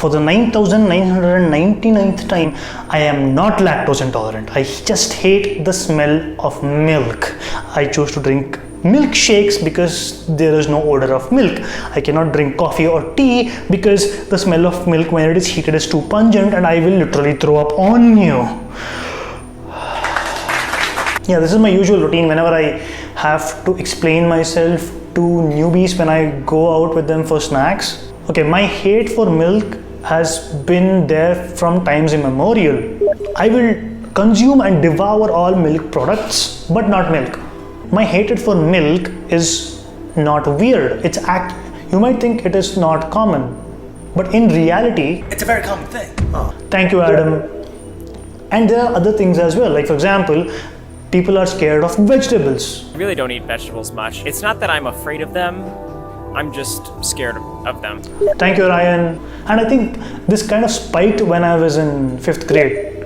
For the 9999th time, I am not lactose intolerant. I just hate the smell of milk. I chose to drink milkshakes because there is no odor of milk. I cannot drink coffee or tea because the smell of milk when it is heated is too pungent and I will literally throw up on you. Yeah, this is my usual routine whenever I have to explain myself to newbies when I go out with them for snacks. Okay, my hate for milk has been there from times immemorial. I will consume and devour all milk products, but not milk. My hatred for milk is not weird. You might think it is not common, but in reality, it's a very common thing. Thank you, Adam. And there are other things as well. Like for example, people are scared of vegetables. I really don't eat vegetables much. It's not that I'm afraid of them, I'm just scared of them. Thank you, Ryan. And I think this kind of spiked when I was in 5th grade.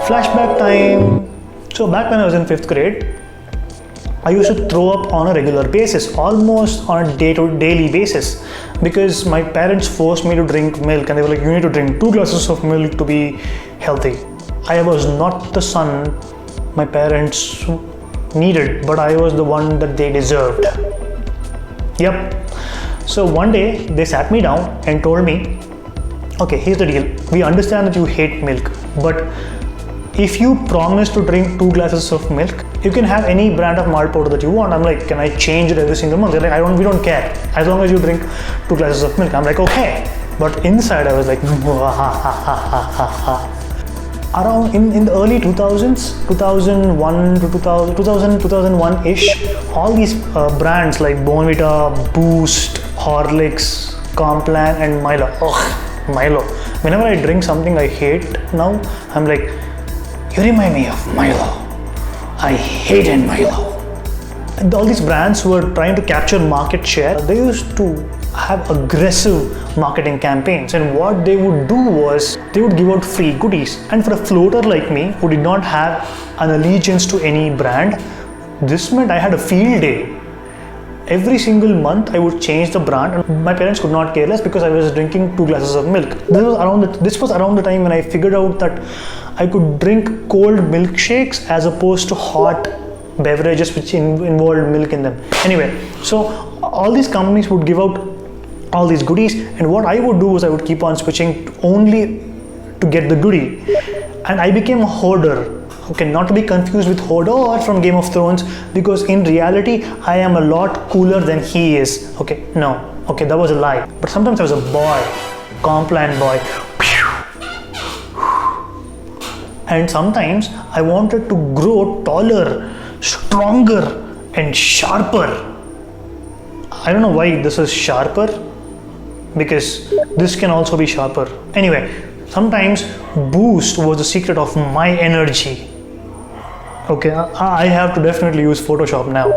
Flashback time. So back when I was in 5th grade, I used to throw up on a regular basis, almost on a daily basis, because my parents forced me to drink milk and they were like, you need to drink 2 glasses of milk to be healthy. I was not the son my parents needed, but I was the one that they deserved. Yep. So one day they sat me down and told me, okay, here's the deal. We understand that you hate milk, but if you promise to drink 2 glasses of milk, you can have any brand of malt powder that you want. I'm like, can I change it every single month? They're like, we don't care. As long as you drink 2 glasses of milk. I'm like, okay. But inside I was like, around in the early 2000s, 2001 to 2001-ish, all these brands like Bournvita, Boost, Horlicks, Complan and Milo. Ugh, Milo. Whenever I drink something I hate now, I'm like, you remind me of Milo. I hated Milo. And all these brands were trying to capture market share. They used to have aggressive marketing campaigns, and what they would do was they would give out free goodies. And for a floater like me who did not have an allegiance to any brand, this meant I had a field day. Every single month I would change the brand, and my parents could not care less because I was drinking 2 glasses of milk. This was around the time when I figured out that I could drink cold milkshakes as opposed to hot beverages which involved milk in them. Anyway, so all these companies would give out all these goodies, and what I would do was I would keep on switching only to get the goodie, and I became a hoarder. Okay, not to be confused with Hodor from Game of Thrones, because in reality I am a lot cooler than he is. Okay, no, okay, that was a lie. But sometimes I was a boy, Complan boy, and sometimes I wanted to grow taller, stronger and sharper. I don't know why this is sharper, because this can also be sharper. Anyway, sometimes Boost was the secret of my energy. Okay, I have to definitely use Photoshop now.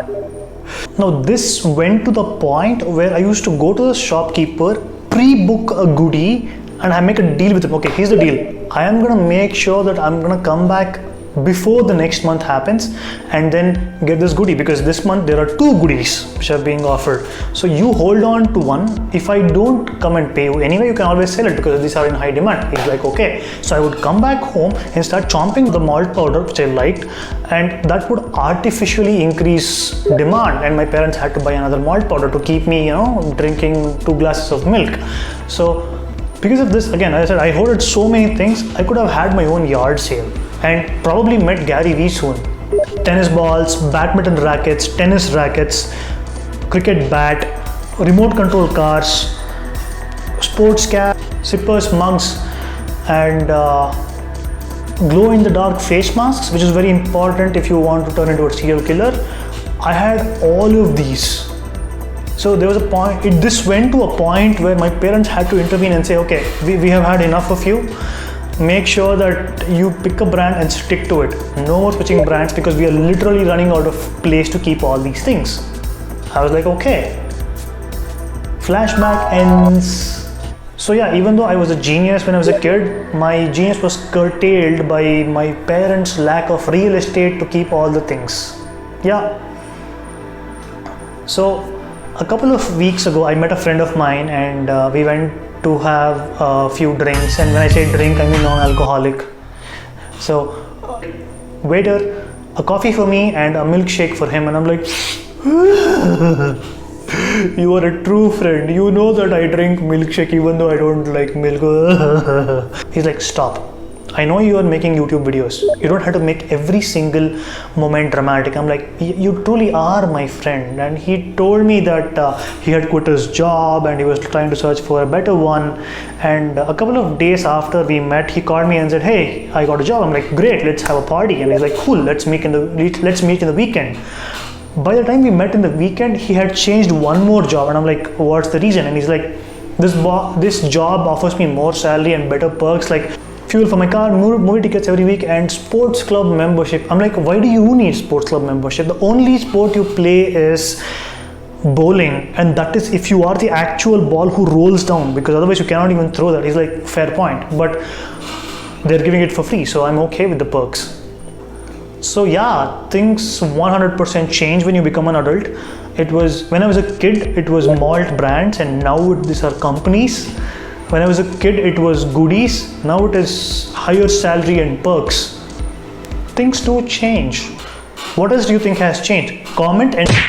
Now this went to the point where I used to go to the shopkeeper, pre-book a goodie, and I make a deal with him. Okay, here's the deal. I am gonna make sure that I'm gonna come back before the next month happens and then get this goodie, because this month there are 2 goodies which are being offered. So you hold on to one. If I don't come and pay you anyway, you can always sell it because these are in high demand. He's like, okay. So I would come back home and start chomping the malt powder which I liked, and that would artificially increase demand, and my parents had to buy another malt powder to keep me, drinking 2 glasses of milk. So because of this, again, as I said, I hoarded so many things. I could have had my own yard sale and probably met Gary Vee soon. Tennis balls, badminton rackets, tennis rackets, cricket bat, remote control cars, sports cap, sippers, mugs, and glow in the dark face masks, which is very important if you want to turn into a serial killer. I had all of these. So there was a point, this went to a point where my parents had to intervene and say, okay, we have had enough of you. Make sure that you pick a brand and stick to it. No more switching brands, because we are literally running out of place to keep all these things. I was like, okay. Flashback ends. So yeah, even though I was a genius when I was a kid, my genius was curtailed by my parents' lack of real estate to keep all the things. Yeah. So a couple of weeks ago, I met a friend of mine and we went to have a few drinks, and when I say drink, I mean non-alcoholic. So, waiter, a coffee for me and a milkshake for him, and I'm like, you are a true friend. You know that I drink milkshake even though I don't like milk. He's like, stop. I know you are making YouTube videos. You don't have to make every single moment dramatic. I'm like, you truly are my friend. And he told me that he had quit his job and he was trying to search for a better one. And a couple of days after we met, he called me and said, hey, I got a job. I'm like, great, let's have a party. And he's like, cool, let's meet in the weekend. By the time we met in the weekend, he had changed one more job. And I'm like, what's the reason? And he's like, this job offers me more salary and better perks, like fuel for my car, movie tickets every week, and sports club membership. I'm like, why do you need sports club membership? The only sport you play is bowling, and that is if you are the actual ball who rolls down, because otherwise you cannot even throw that. He's like, fair point, but they're giving it for free, so I'm okay with the perks. So yeah, things 100% change when you become an adult. It was, when I was a kid, it was malt brands, and now these are companies. When I was a kid, it was goodies. Now it is higher salary and perks. Things do change. What else do you think has changed? Comment and